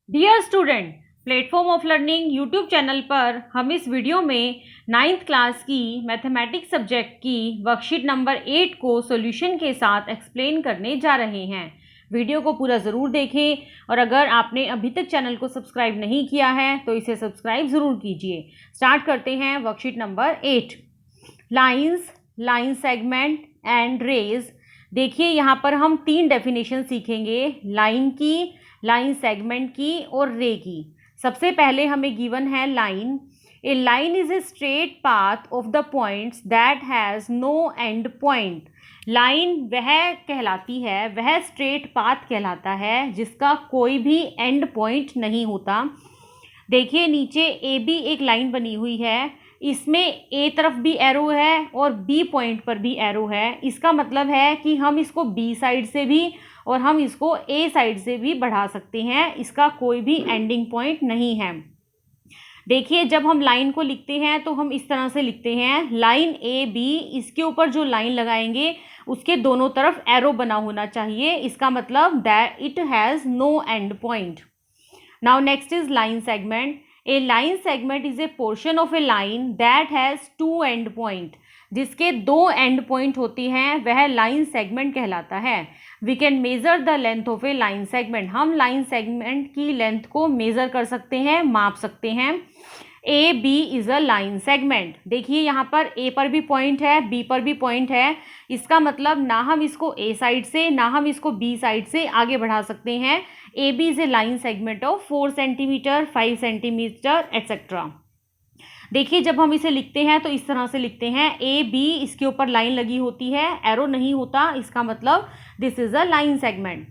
Dear student, platform of learning YouTube channel पर हम इस वीडियो में 9th क्लास की मैथमेटिक्स सब्जेक्ट की वर्कशीट नंबर 8 को सॉल्यूशन के साथ एक्सप्लेन करने जा रहे हैं। वीडियो को पूरा ज़रूर देखें और अगर आपने अभी तक चैनल को सब्सक्राइब नहीं किया है तो इसे सब्सक्राइब ज़रूर कीजिए। स्टार्ट करते हैं worksheet number 8। Lines, line segment and rays. देखिए यहाँ पर हम 3 डेफिनेशन सीखेंगे, लाइन की, लाइन सेगमेंट की और रे की। सबसे पहले हमें गिवन है line. A line is a straight path of the points that has no end point. Line वह कहलाती है, वह स्ट्रेट पाथ कहलाता है जिसका कोई भी एंड पॉइंट नहीं होता। देखिए नीचे ए बी एक लाइन बनी हुई है, इसमें ए तरफ भी एरो है और बी पॉइंट पर भी एरो है। इसका मतलब है कि हम इसको बी साइड से भी और हम इसको ए साइड से भी बढ़ा सकते हैं, इसका कोई भी एंडिंग पॉइंट नहीं है। देखिए जब हम लाइन को लिखते हैं तो हम इस तरह से लिखते हैं, लाइन ए बी, इसके ऊपर जो लाइन लगाएंगे उसके दोनों तरफ एरो बना होना चाहिए। इसका मतलब that it has no end point. Now next is line segment. A line segment is a portion of a line that has 2 end point. जिसके 2 एंड पॉइंट होती हैं वह लाइन सेगमेंट कहलाता है। We can measure the length of a line segment. हम line segment की length को measure कर सकते हैं, माप सकते हैं। A B is a line segment. देखिए यहाँ पर ए पर भी पॉइंट है, बी पर भी पॉइंट है। इसका मतलब ना हम इसको ए साइड से ना हम इसको बी साइड से आगे बढ़ा सकते हैं। A B is a line segment of 4 centimetre, 5 centimetre etcetera. देखिए जब हम इसे लिखते हैं तो इस तरह से लिखते हैं, ए बी, इसके ऊपर लाइन लगी होती है, एरो नहीं होता। इसका मतलब this is a line segment.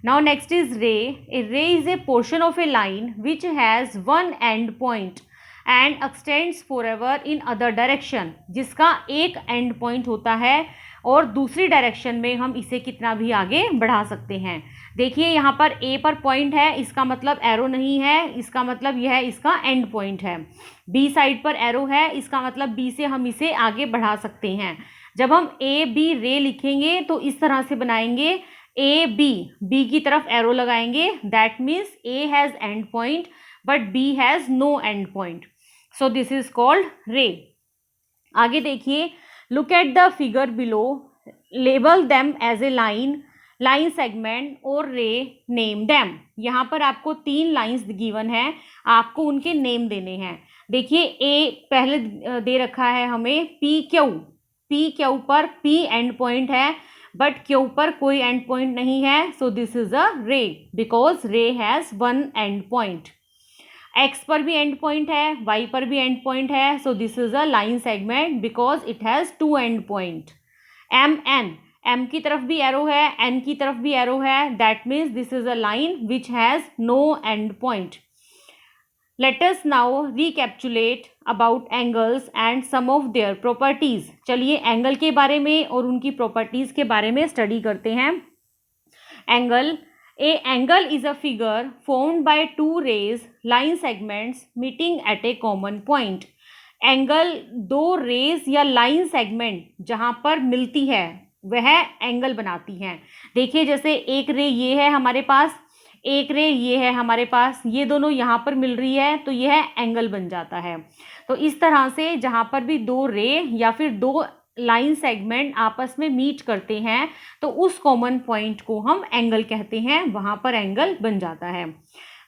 Now next is ray. A ray is a portion of a line which has 1 end point and extends forever in other direction. जिसका एक एंड पॉइंट होता है और दूसरी डायरेक्शन में हम इसे कितना भी आगे बढ़ा सकते हैं। देखिए यहाँ पर ए पर पॉइंट है, इसका मतलब एरो नहीं है, इसका मतलब यह इसका एंड पॉइंट है। बी साइड पर एरो है, इसका मतलब बी से हम इसे आगे बढ़ा सकते हैं। जब हम ए बी रे लिखेंगे तो इस तरह से बनाएंगे, ए बी, बी की तरफ एरो लगाएंगे, that means A has end point but B has no end point. So this is called ray. आगे देखिए, look at the figure below, label them as a line, line segment और ray, name them. यहाँ पर आपको 3 lines given है, आपको उनके name देने हैं। देखिए ए पहले दे रखा है हमें पी क्यू। पी क्यू पर पी एंड पॉइंट है बट क्यू पर कोई एंड पॉइंट नहीं है। सो दिस इज अ रे बिकॉज रे हैज़ 1 एंड पॉइंट। एक्स पर भी एंड पॉइंट है, वाई पर भी एंड पॉइंट है। So this is a line segment because it has 2 end point. M N, M की तरफ भी एरो है, एन की तरफ भी एरो है, that means this is a line which has no end point. Let us now recapitulate about angles and some of their properties. चलिए angle के बारे में और उनकी प्रॉपर्टीज के बारे में स्टडी करते हैं। Angle, a angle is a figure formed by 2 rays, line segments meeting at a common point. Angle 2 rays या लाइन सेगमेंट जहाँ पर मिलती है वह एंगल बनाती हैं। देखिए जैसे एक रे ये है हमारे पास, एक रे ये है हमारे पास, ये दोनों यहाँ पर मिल रही है तो यह एंगल बन जाता है। तो इस तरह से जहाँ पर भी 2 रे या फिर 2 लाइन सेगमेंट आपस में मीट करते हैं तो उस कॉमन पॉइंट को हम एंगल कहते हैं, वहाँ पर एंगल बन जाता है।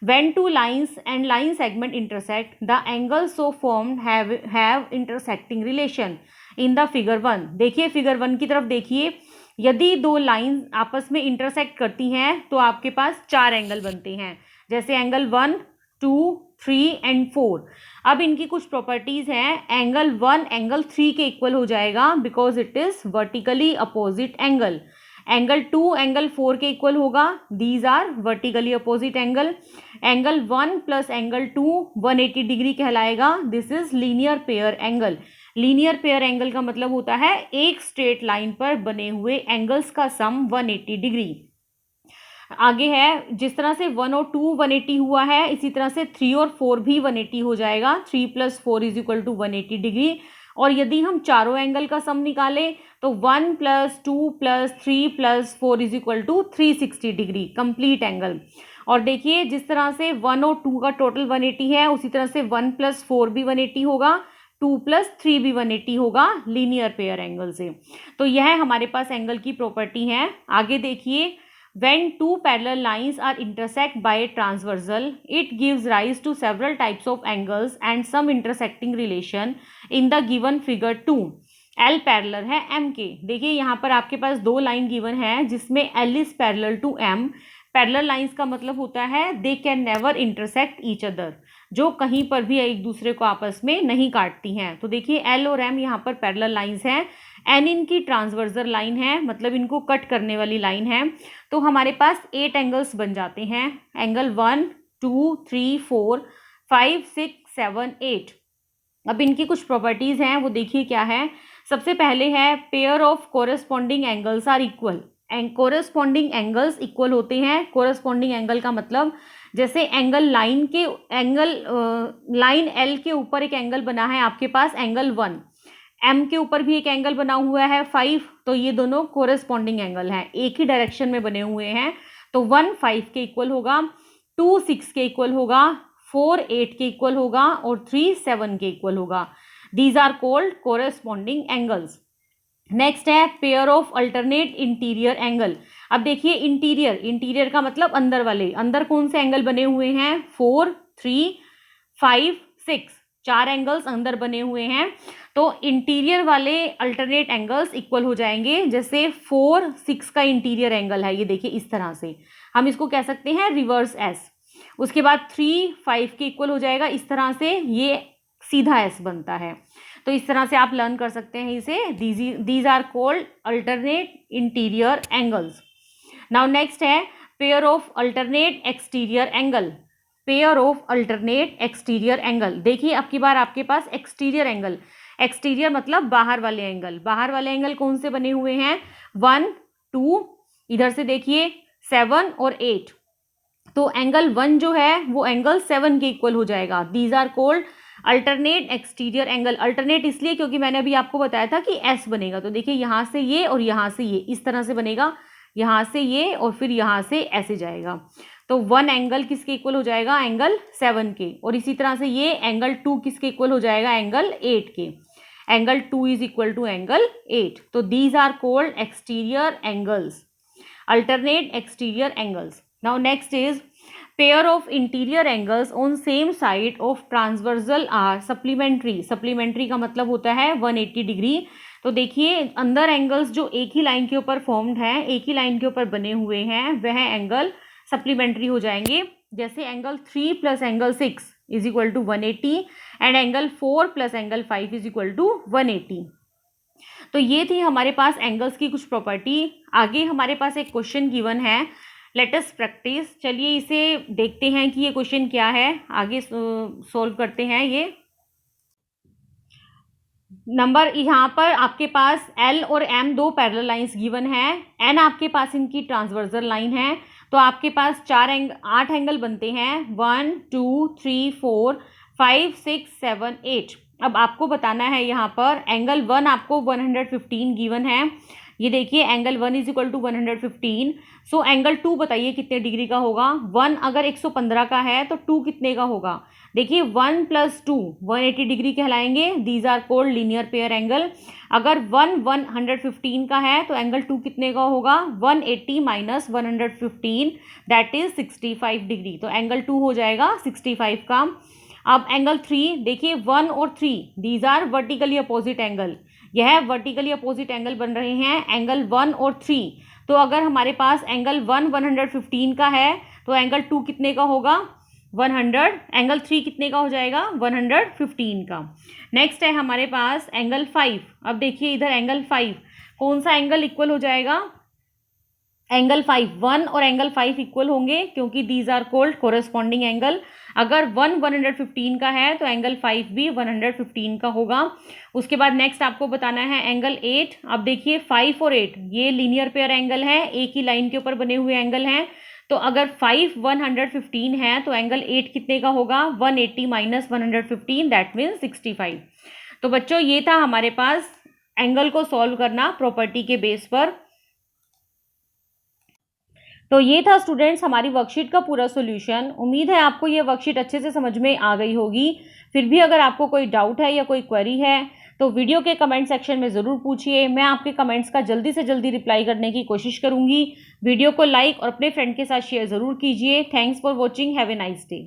When 2 lines and line segment intersect, the angles so formed have intersecting relation in the figure 1. देखिए फिगर 1 की तरफ देखिए, यदि 2 लाइन आपस में इंटरसेक्ट करती हैं तो आपके पास 4 एंगल बनते हैं, जैसे एंगल 1, 2, 3 एंड 4। अब इनकी कुछ प्रॉपर्टीज़ हैं। एंगल 1 एंगल 3 के इक्वल हो जाएगा because it is vertically opposite angle. Angle 2 angle 4 के इक्वल होगा, these are vertically opposite angle. Angle 1 plus angle 2 180 degree कहलाएगा, this is linear pair angle. Linear pair angle का मतलब होता है एक स्ट्रेट लाइन पर बने हुए एंगल्स का सम 180 डिग्री। आगे है, जिस तरह से 1 और 2 180 हुआ है, इसी तरह से 3 और 4 भी 180 हो जाएगा। 3 + 4 = 180 डिग्री। और यदि हम चारों एंगल का सम निकालें तो 1 + 2 + 3 + 4 = 360 डिग्री, कंप्लीट एंगल। और देखिए जिस तरह से 1 और 2 का टोटल 180 है, उसी तरह से 1 + 4 भी 180 होगा, 2 + 3 भी 180 होगा लीनियर पेयर एंगल से। तो यह हमारे पास एंगल की प्रॉपर्टी है। आगे देखिए, when two parallel lines are intersect by a transversal, it gives rise to several types of angles and some intersecting relation in the given figure 2। L parallel है M के। देखिए यहाँ पर आपके पास दो लाइन गिवन है जिसमें L is parallel to M। Parallel lines का मतलब होता है they can never intersect each other, जो कहीं पर भी एक दूसरे को आपस में नहीं काटती हैं। तो देखिए L और M यहाँ पर पैरेलल लाइंस हैं, N इनकी ट्रांसवर्सल लाइन है, मतलब इनको कट करने वाली लाइन है। तो हमारे पास 8 एंगल्स बन जाते हैं, एंगल 1 2 3 4 5 6 7 8। अब इनकी कुछ प्रॉपर्टीज हैं, वो देखिए क्या है। सबसे पहले है pair of corresponding angles are equal. Corresponding angles equal होते हैं। कोरेस्पॉन्डिंग एंगल का मतलब जैसे लाइन एल के ऊपर एक एंगल बना है आपके पास एंगल 1, एम के ऊपर भी एक एंगल बना हुआ है 5, तो ये दोनों कोरेस्पॉन्डिंग एंगल हैं, एक ही डायरेक्शन में बने हुए हैं। तो 1 5 के इक्वल होगा, 2 6 के इक्वल होगा, 4 8 के इक्वल होगा और 3 7 के इक्वल होगा। These are called corresponding angles. Next है pair of alternate interior angle. अब देखिए इंटीरियर का मतलब अंदर वाले, अंदर कौन से एंगल बने हुए हैं 4 3 5 6, 4 एंगल्स अंदर बने हुए हैं। तो इंटीरियर वाले अल्टरनेट एंगल्स इक्वल हो जाएंगे। जैसे 4 6 का इंटीरियर एंगल है, ये देखिए इस तरह से हम इसको कह सकते हैं रिवर्स एस। उसके बाद 3 5 के इक्वल हो जाएगा इस तरह से, ये सीधा एस बनता है। तो इस तरह से आप लर्न कर सकते हैं इसे। These are called alternate interior angles. Now next है pair of alternate exterior angle. Pair of alternate exterior angle, देखिए अब की बार आपके पास एक्सटीरियर एंगल, एक्सटीरियर मतलब बाहर वाले एंगल। बाहर वाले एंगल कौन से बने हुए हैं 1 2, इधर से देखिए 7 और 8। तो एंगल 1 जो है वो एंगल 7 के इक्वल हो जाएगा। These are called alternate exterior angle. Alternate इसलिए क्योंकि मैंने अभी आपको बताया था कि एस बनेगा। तो देखिए यहाँ से ये और यहाँ से ये इस तरह से बनेगा, यहाँ से ये और फिर यहाँ से ऐसे जाएगा। तो 1 एंगल किसके इक्वल हो जाएगा एंगल 7 के, और इसी तरह से ये एंगल 2 किसके इक्वल हो जाएगा एंगल 8 के। Angle 2 is equal to angle 8। तो these are called exterior angles, alternate exterior angles. Now next is pair of interior angles on same side of transversal are supplementary. Supplementary का मतलब होता है 180 degree. तो देखिए अंदर एंगल्स जो एक ही लाइन के ऊपर फॉर्म्ड हैं, एक ही लाइन के ऊपर बने हुए हैं, वह एंगल सप्लीमेंट्री हो जाएंगे। जैसे angle 3 + angle 6 is equal to 180 and angle 4 + angle 5 is equal to 180। तो ये थी हमारे पास एंगल्स की कुछ प्रॉपर्टी। आगे हमारे पास एक क्वेश्चन गिवन है, लेट अस प्रैक्टिस। चलिए इसे देखते हैं कि ये क्वेश्चन क्या है, आगे सोल्व करते हैं। ये नंबर यहाँ पर आपके पास L और M दो पैरेलल लाइंस गिवन है, N आपके पास इनकी ट्रांसवर्सल लाइन है। तो आपके पास 8 एंगल बनते हैं 1 2 3 4 5 6 7 8। अब आपको बताना है यहाँ पर एंगल 1 आपको 115 गिवन है। ये देखिए angle 1 is equal to 115। So angle 2 बताइए कितने डिग्री का होगा। 1 अगर 115 का है तो 2 कितने का होगा। देखिए 1 + 2 180 डिग्री कहलाएंगे। These are called linear pair angle. अगर 1 115 का है तो एंगल 2 कितने का होगा 180 - 115 दैट इज 65 डिग्री। तो एंगल 2 हो जाएगा 65 का। अब एंगल 3 देखिए 1 और 3 these are vertically opposite angle, यह वर्टिकली अपोजिट एंगल बन रहे हैं एंगल 1 और 3। तो अगर हमारे पास एंगल 1 115 का है तो एंगल 2 कितने का होगा 100, एंगल 3 कितने का हो जाएगा 115 का। नेक्स्ट है हमारे पास एंगल 5। अब देखिए इधर एंगल 5 कौन सा एंगल इक्वल हो जाएगा एंगल 5। 1 और एंगल 5 इक्वल होंगे क्योंकि these are called corresponding angle. अगर 1 115 का है तो एंगल 5 भी 115 का होगा। उसके बाद नेक्स्ट आपको बताना है एंगल 8। अब देखिए 5 और 8 ये लीनियर पेयर एंगल है, एक ही लाइन के ऊपर बने हुए एंगल हैं। तो अगर 5 115 है तो एंगल 8 कितने का होगा 180 - 115 दैट मीन्स 65। तो बच्चों ये था हमारे पास एंगल को सॉल्व करना प्रॉपर्टी के बेस पर। तो ये था स्टूडेंट्स हमारी वर्कशीट का पूरा सॉल्यूशन। उम्मीद है आपको ये वर्कशीट अच्छे से समझ में आ गई होगी। फिर भी अगर आपको कोई डाउट है या कोई क्वेरी है तो वीडियो के कमेंट सेक्शन में ज़रूर पूछिए। मैं आपके कमेंट्स का जल्दी से जल्दी रिप्लाई करने की कोशिश करूँगी। वीडियो को लाइक और अपने फ्रेंड के साथ शेयर ज़रूर कीजिए। Thanks for watching. Have a nice day.